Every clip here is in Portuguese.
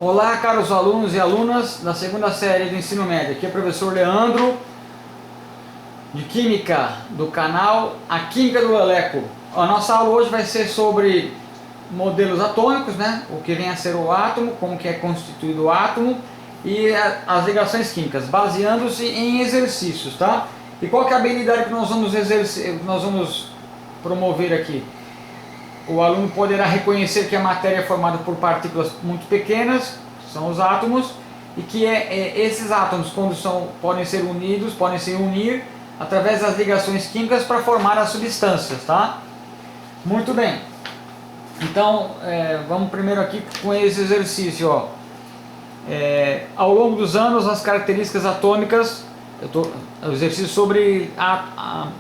Olá, caros alunos e alunas da segunda série do ensino médio. Aqui é o professor Leandro, de Química, do canal A Química do Leleco. A nossa aula hoje vai ser sobre modelos atômicos, né? O que vem a ser o átomo, como que é constituído o átomo e as ligações químicas, baseando-se em exercícios, tá? E qual que é a habilidade que nós vamos promover aqui? O aluno poderá reconhecer que a matéria é formada por partículas muito pequenas, que são os átomos, e que esses átomos, quando podem se unir através das ligações químicas para formar as substâncias, tá? Muito bem. Então, vamos primeiro aqui com esse exercício, ó. Ao longo dos anos, as características atômicas, o exercício sobre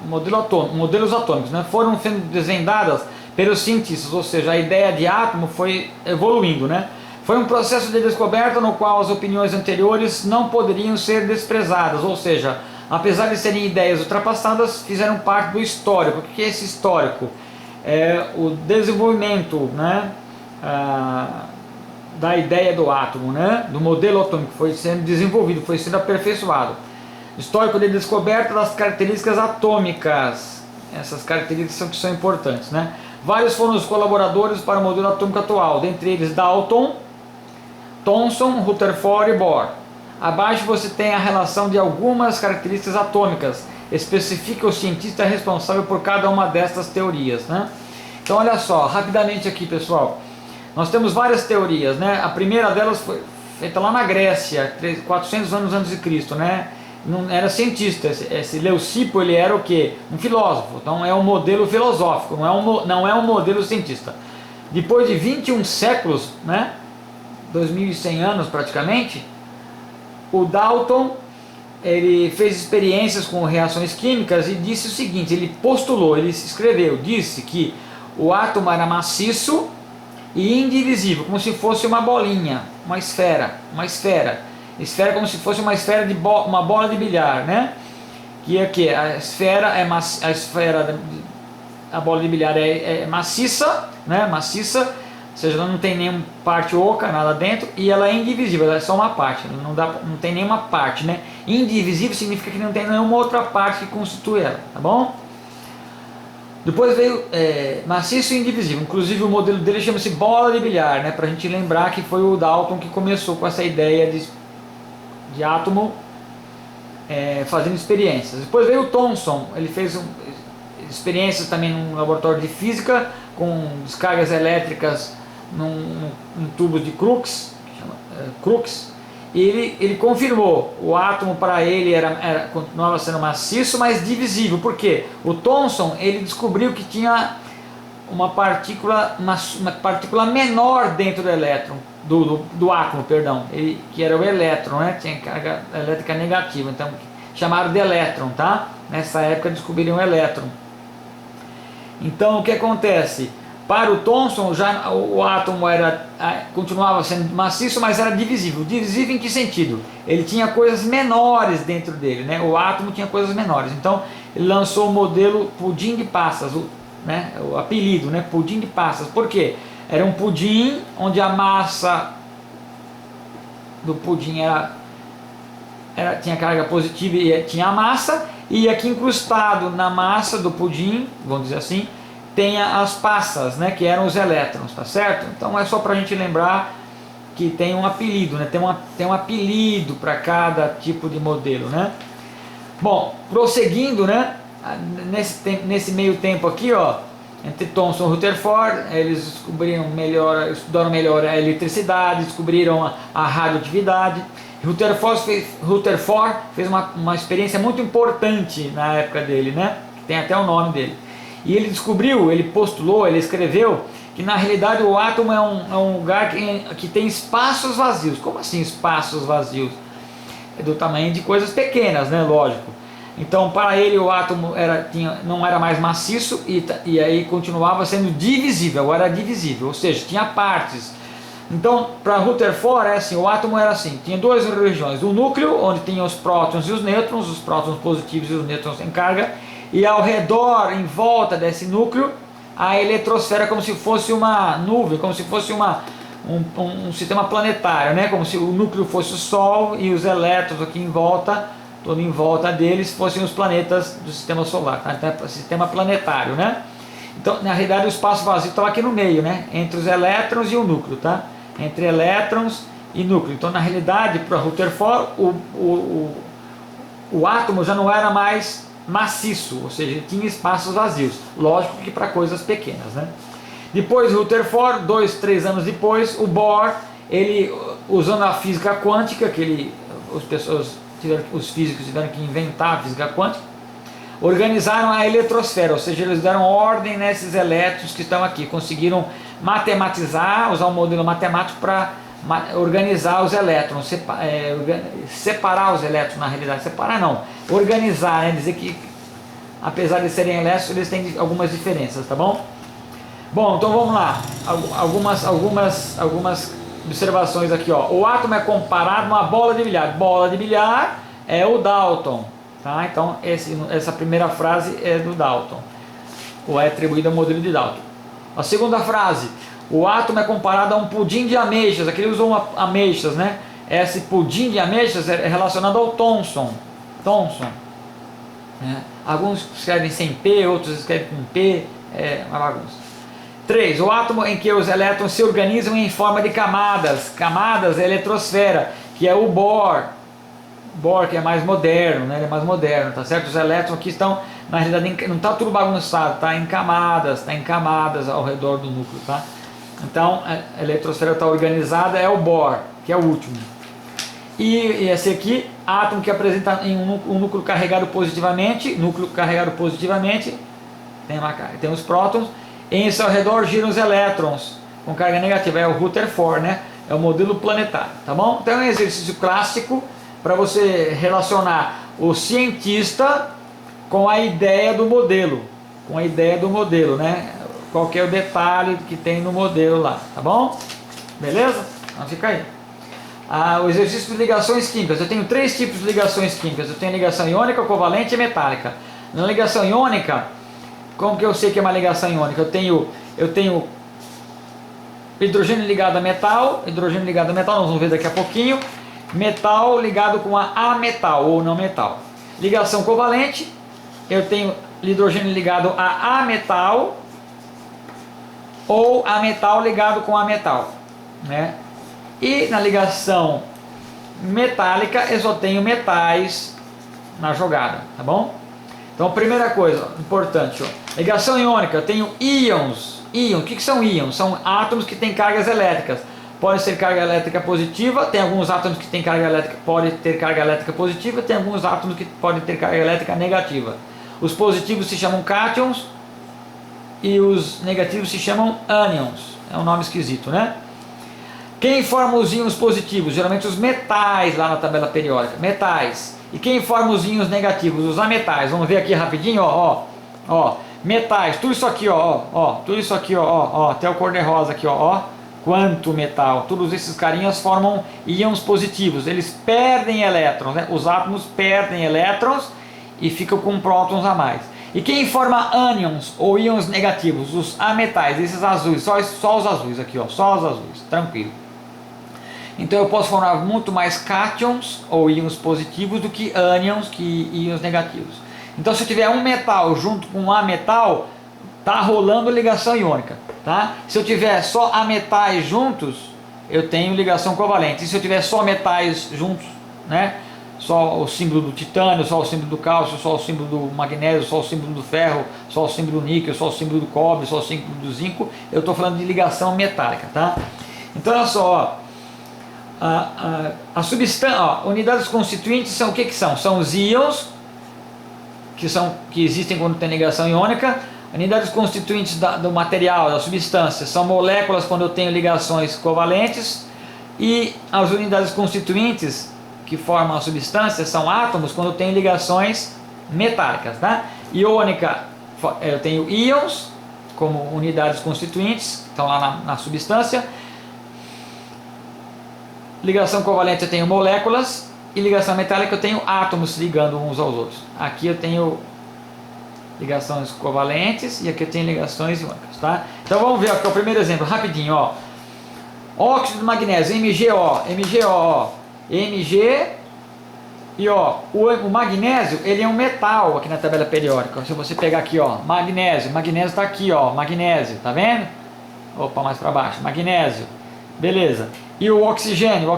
modelos atômicos, né, foram sendo desvendadas pelos cientistas, ou seja, a ideia de átomo foi evoluindo, né? Foi um processo de descoberta no qual as opiniões anteriores não poderiam ser desprezadas, ou seja, apesar de serem ideias ultrapassadas, fizeram parte do histórico. O que é esse histórico? É o desenvolvimento, né, da ideia do átomo, né, do modelo atômico, foi sendo desenvolvido, foi sendo aperfeiçoado. Histórico de descoberta das características atômicas. Essas características são importantes, né? Vários foram os colaboradores para o modelo atômico atual, dentre eles Dalton, Thomson, Rutherford e Bohr. Abaixo você tem a relação de algumas características atômicas. Especifica o cientista responsável por cada uma destas teorias, né? Então olha só, rapidamente aqui, pessoal. Nós temos várias teorias, né? A primeira delas foi feita lá na Grécia, 400 anos antes de Cristo, né? Não era cientista, esse Leucipo, ele era o que? Um filósofo, então é um modelo filosófico, não é um modelo cientista. Depois de 21 séculos, né, 2100 anos praticamente, o Dalton, ele fez experiências com reações químicas e disse o seguinte, ele postulou, ele escreveu, disse que o átomo era maciço e indivisível, como se fosse uma bolinha, uma esfera. Esfera como se fosse uma esfera de uma bola de bilhar, né? Que é que a esfera a bola de bilhar é maciça, né? Maciça, ou seja, ela não tem nenhuma parte oca, nada dentro, e ela é indivisível, ela é só uma parte, não tem nenhuma parte, né? Indivisível significa que não tem nenhuma outra parte que constitui ela, tá bom? Depois veio maciço e indivisível, inclusive o modelo dele chama-se bola de bilhar, né? Pra gente lembrar que foi o Dalton que começou com essa ideia de átomo, fazendo experiências. Depois veio o Thomson, ele fez experiências também num laboratório de física com descargas elétricas num tubo de Crookes, e ele confirmou, o átomo para ele continuava sendo maciço, mas divisível. Por quê? O Thomson, ele descobriu que tinha uma partícula menor dentro do elétron, do átomo, perdão, que era o elétron, né? Tinha carga elétrica negativa, então chamaram de elétron, tá? Nessa época descobriram o elétron. Então o que acontece? Para o Thomson, já o átomo continuava sendo maciço, mas era divisível. Divisível em que sentido? Ele tinha coisas menores dentro dele, né? O átomo tinha coisas menores. Então ele lançou o modelo pudim de passas, né? O apelido, né? Pudim de passas. Por quê? Era um pudim onde a massa do pudim tinha carga positiva e tinha a massa, e aqui incrustado na massa do pudim, vamos dizer assim, tem as passas, né, que eram os elétrons, tá certo? Então é só para a gente lembrar que tem um apelido, né? Tem um apelido para cada tipo de modelo, né? Bom, prosseguindo, né? Nesse meio tempo aqui, ó, entre Thomson e Rutherford, eles estudaram melhor a eletricidade, descobriram a radioatividade. Rutherford fez uma experiência muito importante na época dele, né? Tem até o nome dele. E ele descobriu, ele postulou, ele escreveu que na realidade o átomo é um lugar que tem espaços vazios. Como assim espaços vazios? É do tamanho de coisas pequenas, né? Lógico. Então para ele o átomo não era mais maciço e aí continuava sendo divisível, agora era divisível, ou seja, tinha partes. Então para Rutherford assim, o átomo era assim, tinha duas regiões, o núcleo onde tinha os prótons e os prótons positivos e os nêutrons em carga, e ao redor, em volta desse núcleo, a eletrosfera como se fosse uma nuvem, como se fosse um sistema planetário, né? Como se o núcleo fosse o Sol e os elétrons aqui em volta, todo em volta deles, fossem os planetas do sistema solar, tá? Então, sistema planetário, né? Então, na realidade, o espaço vazio estava aqui no meio, né? Entre os elétrons e o núcleo, tá? Entre elétrons e núcleo. Então, na realidade, para Rutherford, o átomo já não era mais maciço, ou seja, ele tinha espaços vazios. Lógico que para coisas pequenas, né? Depois, Rutherford, 2, 3 anos depois, o Bohr, ele, usando a física quântica, os físicos tiveram que inventar a física quântica, organizaram a eletrosfera, ou seja, eles deram ordem nesses elétrons que estão aqui, conseguiram matematizar, usar um modelo matemático para organizar os elétrons, separar os elétrons, na realidade, separar não, organizar, né? Dizer que apesar de serem elétrons, eles têm algumas diferenças, tá bom? Bom, então vamos lá, algumas observações aqui, ó. O átomo é comparado a uma bola de bilhar. Bola de bilhar é o Dalton, tá? Então essa primeira frase é do Dalton, ou é atribuída ao modelo de Dalton. A segunda frase: o átomo é comparado a um pudim de ameixas. Aqui ele usou ameixas, né? Esse pudim de ameixas é relacionado ao Thomson, né? Alguns escrevem sem P, outros escrevem com P, é uma bagunça. 3. O átomo em que os elétrons se organizam em forma de camadas. Camadas é a eletrosfera, que é o Bohr. Bohr, que é mais moderno, né? Ele é mais moderno, tá certo? Os elétrons aqui estão, na realidade, não está tudo bagunçado, está em camadas ao redor do núcleo, tá? Então, a eletrosfera está organizada, é o Bohr, que é o último. E esse aqui, átomo que apresenta em um núcleo carregado positivamente, tem os prótons, em seu redor giram os elétrons com carga negativa, é o Rutherford, né? É o modelo planetário, tá bom? Então é um exercício clássico para você relacionar o cientista com a ideia do modelo, né? Qual que é o detalhe que tem no modelo lá, tá bom? Beleza? Então fica aí. O exercício de ligações químicas. Eu tenho 3 tipos de ligações químicas. Eu tenho ligação iônica, covalente e metálica. Na ligação iônica, como que eu sei que é uma ligação iônica? Eu tenho hidrogênio ligado a metal, nós vamos ver daqui a pouquinho. Metal ligado com a ametal ou não metal. Ligação covalente, eu tenho hidrogênio ligado a ametal ou ametal ligado com ametal, né? E na ligação metálica eu só tenho metais na jogada, tá bom? Então, primeira coisa importante, ó, ligação iônica, eu tenho íons. O que são íons? São átomos que têm cargas elétricas. Pode ser carga elétrica positiva, tem alguns átomos que têm carga elétrica, pode ter carga elétrica positiva, tem alguns átomos que podem ter carga elétrica negativa. Os positivos se chamam cátions e os negativos se chamam ânions. É um nome esquisito, né? Quem forma os íons positivos? Geralmente os metais lá na tabela periódica. Metais. E quem forma os íons negativos? Os ametais. Vamos ver aqui rapidinho, ó. Metais, tudo isso aqui, tudo isso aqui, ó, até o cor-de-rosa aqui, ó. Quanto metal. Todos esses carinhas formam íons positivos. Eles perdem elétrons, né? Os átomos perdem elétrons e ficam com prótons a mais. E quem forma ânions ou íons negativos? Os ametais, esses azuis, só os azuis aqui, ó, só os azuis, tranquilo. Então eu posso formar muito mais cátions ou íons positivos do que ânions, que íons negativos. Então se eu tiver um metal junto com um ametal, tá rolando ligação iônica, tá? Se eu tiver só ametais juntos, eu tenho ligação covalente. E se eu tiver só metais juntos, né? Só o símbolo do titânio, só o símbolo do cálcio, só o símbolo do magnésio, só o símbolo do ferro, só o símbolo do níquel, só o símbolo do cobre, só o símbolo do zinco, eu estou falando de ligação metálica, tá? Então olha só, a substância, unidades constituintes são o que são? São os íons, que existem quando tem ligação iônica. Unidades constituintes do material, da substância, são moléculas quando eu tenho ligações covalentes. E as unidades constituintes que formam a substância são átomos quando eu tenho ligações metálicas, tá? Iônica, eu tenho íons como unidades constituintes, estão lá na substância. Ligação covalente eu tenho moléculas, e ligação metálica eu tenho átomos ligando uns aos outros. Aqui eu tenho ligações covalentes e aqui eu tenho ligações iônicas, tá? Então vamos ver aqui o primeiro exemplo, rapidinho, ó. Óxido de magnésio, MgO, ó. Mg e ó, o magnésio, ele é um metal aqui na tabela periódica. Se você pegar aqui, ó, magnésio está aqui, ó, magnésio, tá vendo? Opa, mais para baixo, magnésio. Beleza. E o oxigênio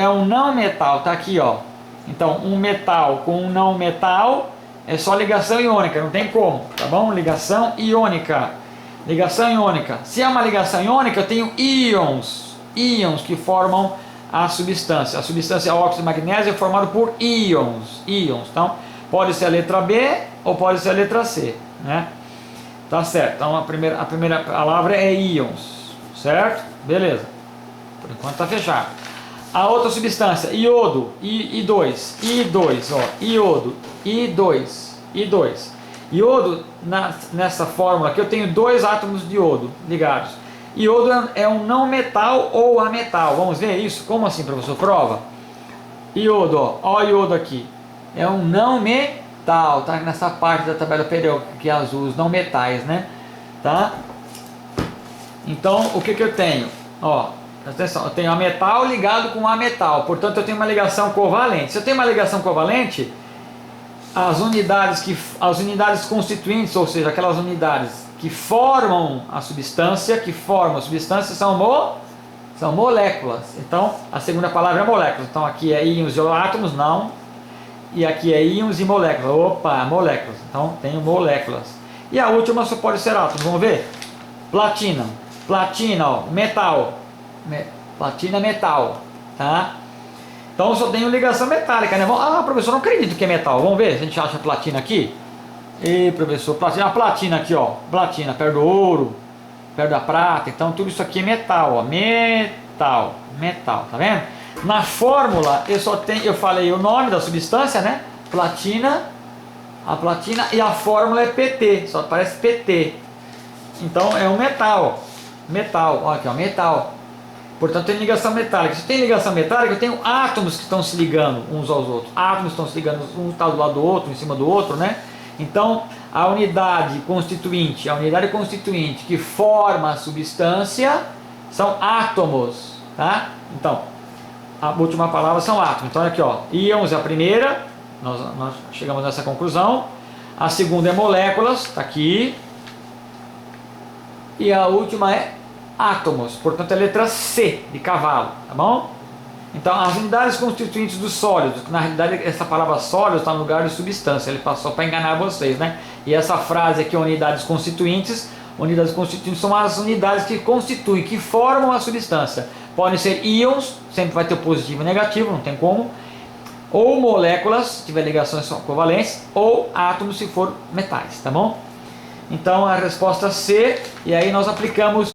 é um não metal, tá aqui, ó. Então, um metal com um não metal é só ligação iônica, não tem como, tá bom? Ligação iônica. Ligação iônica. Se é uma ligação iônica, eu tenho íons que formam a substância. A substância óxido de magnésio é formada por íons. Então, pode ser a letra B ou pode ser a letra C, né? Tá certo. Então, a primeira palavra é íons, certo? Beleza. Por enquanto tá fechado. A outra substância, iodo, I2, ó, iodo, I2. Iodo, nessa fórmula aqui, eu tenho 2 átomos de iodo ligados. Iodo é um não metal ou ametal. Vamos ver isso? Como assim, professor? Prova. Iodo, ó, iodo aqui. É um não metal, tá? Nessa parte da tabela periódica que é azul, os não metais, né? Tá? Então, o que eu tenho? Ó, atenção, eu tenho ametal ligado com ametal. Portanto, eu tenho uma ligação covalente. Se eu tenho uma ligação covalente, as unidades constituintes, ou seja, aquelas unidades que formam a substância, são moléculas. Então, a segunda palavra é moléculas. Então, aqui é íons e átomos, não. E aqui é íons e moléculas. Opa, moléculas. Então, tenho moléculas. E a última só pode ser átomos. Vamos ver? Platina, ó, metal. Platina, metal. Tá? Então, só tenho ligação metálica, né? Ah, professor, não acredito que é metal. Vamos ver se a gente acha platina aqui. E professor, platina, a platina aqui, ó, platina, perto do ouro, perto da prata, então tudo isso aqui é metal, ó, metal, tá vendo? Na fórmula eu falei o nome da substância, né? Platina, a platina, e a fórmula é PT, só aparece PT. Então é um metal, ó, aqui, ó, metal. Portanto tem ligação metálica. Se tem ligação metálica, eu tenho átomos que estão se ligando uns aos outros. Átomos estão se ligando, um está do lado do outro, em cima do outro, né? Então, a unidade constituinte que forma a substância são átomos, tá? Então, a última palavra são átomos. Então, aqui, ó, íons é a primeira, nós chegamos nessa conclusão. A segunda é moléculas, tá aqui. E a última é átomos, portanto, é a letra C de cavalo, tá bom? Então, as unidades constituintes dos sólidos, na realidade essa palavra sólido está no lugar de substância, ele passou para enganar vocês, né? E essa frase aqui, unidades constituintes são as unidades que constituem, que formam a substância. Podem ser íons, sempre vai ter o positivo e negativo, não tem como, ou moléculas, se tiver ligações covalentes, ou átomos se for metais, tá bom? Então, a resposta C, e aí nós aplicamos